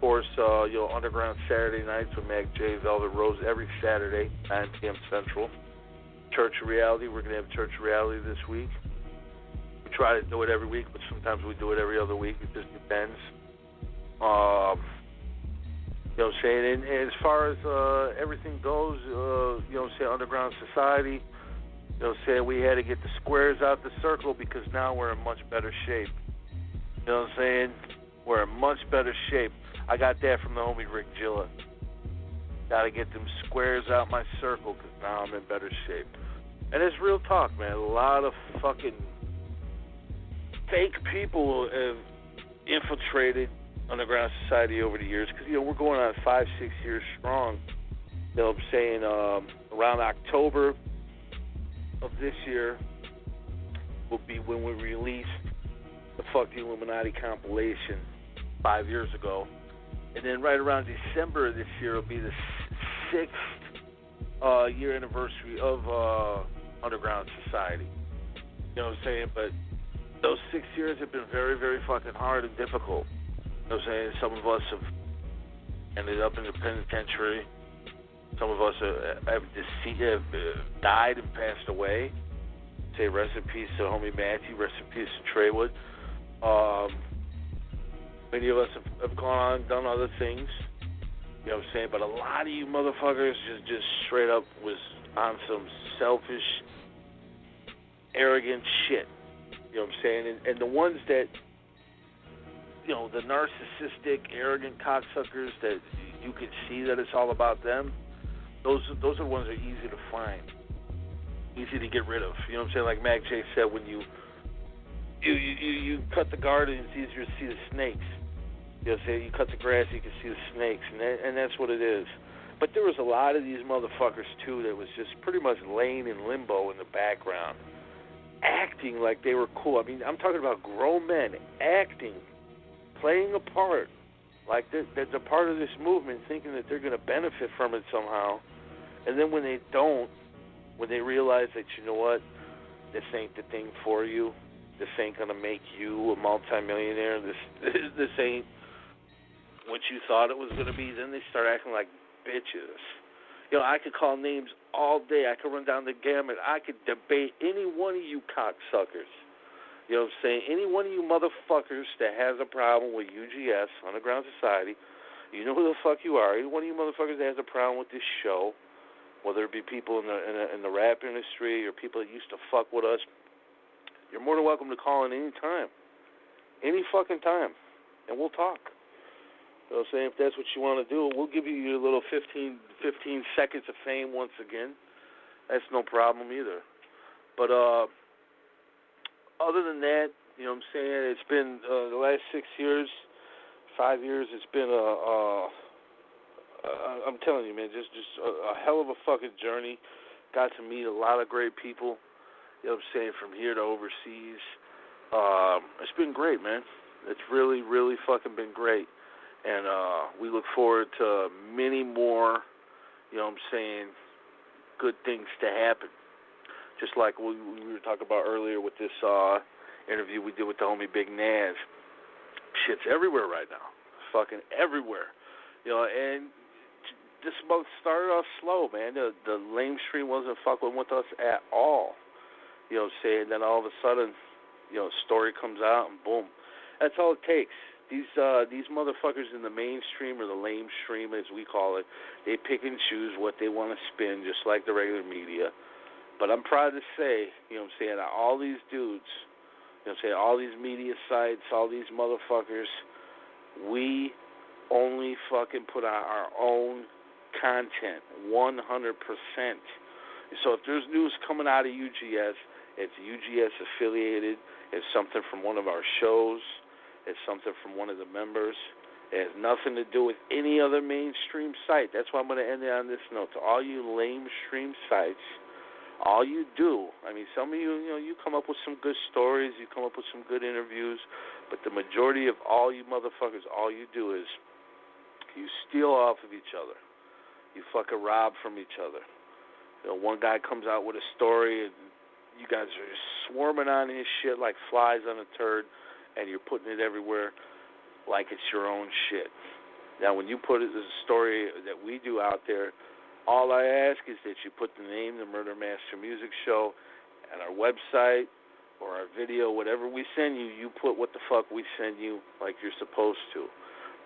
course, Underground Saturday nights with Mac J, Velvet Rose every Saturday, 9 p.m. Central. Church of Reality, we're going to have Church of Reality this week. We try to do it every week, but sometimes we do it every other week. It just depends. You know what I'm saying? And as far as everything goes, you know what I'm saying, Underground Society, you know what I'm saying, we had to get the squares out the circle because now we're in much better shape. You know what I'm saying? We're in much better shape. I got that from the homie Rick Gilla. Got to get them squares out my circle because now I'm in better shape. And it's real talk, man. A lot of fucking fake people have infiltrated Underground Society over the years because, you know, we're going on 5-6 years strong. You know what I'm saying? Around October of this year will be when we released the Fuck the Illuminati compilation 5 years ago. And then right around December of this year will be the 6th year anniversary of Underground Society. You know what I'm saying? But those 6 years have been very, very fucking hard and difficult. You know what I'm saying? Some of us have ended up in the penitentiary. Some of us have died and passed away. Say rest in peace to homie Matthew, rest in peace to Treywood. Many of us have gone on and done other things. You know what I'm saying? But a lot of you motherfuckers just straight up was on some selfish, arrogant shit. You know what I'm saying? And the ones that, you know, the narcissistic, arrogant cocksuckers that you can see that it's all about them, those are the ones that are easy to find, easy to get rid of. You know what I'm saying? Like Mac J said, when you cut the garden, it's easier to see the snakes. You know what I'm saying? You cut the grass, you can see the snakes, and that's what it is. But there was a lot of these motherfuckers, too, that was just pretty much laying in limbo in the background, acting like they were cool. I mean, I'm talking about grown men acting, playing a part, like they're part of this movement, thinking that they're going to benefit from it somehow. And then when they don't, when they realize that, you know what, this ain't the thing for you, this ain't going to make you a multimillionaire, this ain't what you thought it was going to be, then they start acting like bitches. You know, I could call names all day. I could run down the gamut. I could debate any one of you cocksuckers. You know what I'm saying? Any one of you motherfuckers that has a problem with UGS, Underground Society, you know who the fuck you are. Any one of you motherfuckers that has a problem with this show, whether it be people in the rap industry or people that used to fuck with us, you're more than welcome to call in any time. Any fucking time. And we'll talk. You know what I'm saying? If that's what you want to do, we'll give you your little 15 seconds of fame once again. That's no problem either. But other than that, you know what I'm saying, it's been the last 6 years, 5 years, it's been I'm telling you, man, just a hell of a fucking journey. Got to meet a lot of great people, you know what I'm saying, from here to overseas. It's been great, man. It's really, really fucking been great. And we look forward to many more, you know what I'm saying, good things to happen. Just like we were talking about earlier with this interview we did with the homie Big Naz. Shit's everywhere right now. Fucking everywhere. You know, and this boat started off slow, man. The lamestream wasn't fucking with us at all. You know what I'm saying? Then all of a sudden, you know, a story comes out and boom. That's all it takes. These motherfuckers in the mainstream or the lamestream, as we call it, they pick and choose what they want to spin, just like the regular media. But I'm proud to say, you know what I'm saying, all these dudes, you know what I'm saying, all these media sites, all these motherfuckers, we only fucking put out our own content, 100%. So if there's news coming out of UGS, it's UGS affiliated, it's something from one of our shows, it's something from one of the members. It has nothing to do with any other mainstream site. That's why I'm going to end it on this note. To all you lamestream sites, all you do, I mean, some of you, you know, you come up with some good stories, you come up with some good interviews, but the majority of all you motherfuckers, all you do is you steal off of each other. You fucking rob from each other. You know, one guy comes out with a story, and you guys are swarming on his shit like flies on a turd, and you're putting it everywhere like it's your own shit. Now, when you put it as a story that we do out there, all I ask is that you put the name, the Murder Master Music Show, and our website, or our video, whatever we send you, you put what the fuck we send you like you're supposed to.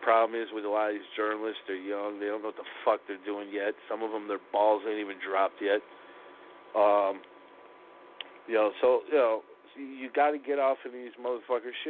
Problem is with a lot of these journalists, they're young, they don't know what the fuck they're doing yet. Some of them, their balls ain't even dropped yet. So you got to get off of these motherfuckers' shit